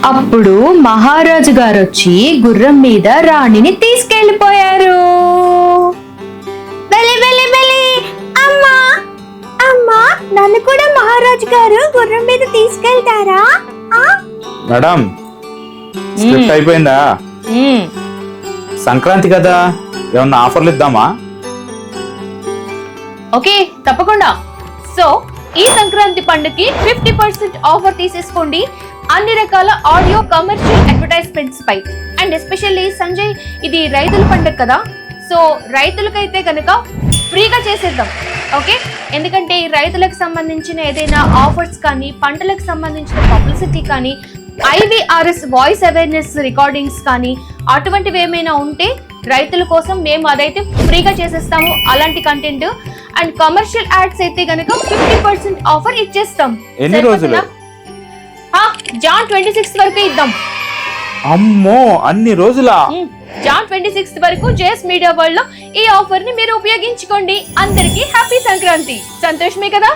అప్పుడు మహారాజు గారు వచ్చి గుర్రం మీద రాణిని తీసుకెళ్లిపోయారు. అమ్మా అమ్మా, నన్ను కూడా మహారాజు గారు గుర్రం మీద తీసుకెళ్తారా? మేడం, స్క్రిప్ట్ అయిపోయిందా? సంక్రాంతి కదా, ఏమన్నా ఆఫర్లు ఇద్దామా? ఓకే, తప్పకుండా. సో ఈ సంక్రాంతి పండుగకి 50% ఆఫర్ తీసేసుకోండి అన్ని రకాల ఆడియో కమర్షియల్ అడ్వర్టైజ్మెంట్స్ పై. అండ్ ఎస్పెషల్లీ సంజయ్, ఇది రైతుల పండుగ కదా, సో రైతులకైతే కనుక ఫ్రీగా చేసేద్దాం. ఓకే, ఎందుకంటే రైతులకు సంబంధించిన ఏదైనా ఆఫర్స్ కానీ, పంటలకు సంబంధించిన పబ్లిసిటీ కానీ, IVRS వాయిస్ అవేర్నెస్ రికార్డింగ్స్ కానీ అటువంటివి ఏమైనా ఉంటే రైతుల కోసం మేము అదైతే ఫ్రీగా చేసేస్తాము, అలాంటి కంటెంట్. అండ్ కమర్షియల్ యాడ్స్ అయితే గనక 50% ఆఫర్ ఇచ్చేస్తాం. ఎన్ని రోజులు? జాన్ 26 వరకు ఇద్దాం. అమ్మో, అన్ని రోజులా? జాన్ 26 వరకు జేఎస్ మీడియా వరల్డ్ లో ఈ ఆఫర్ ని మీరు ఉపయోగించుకోండి. అందరికీ హ్యాపీ సంక్రాంతి. సంతోషమే కదా?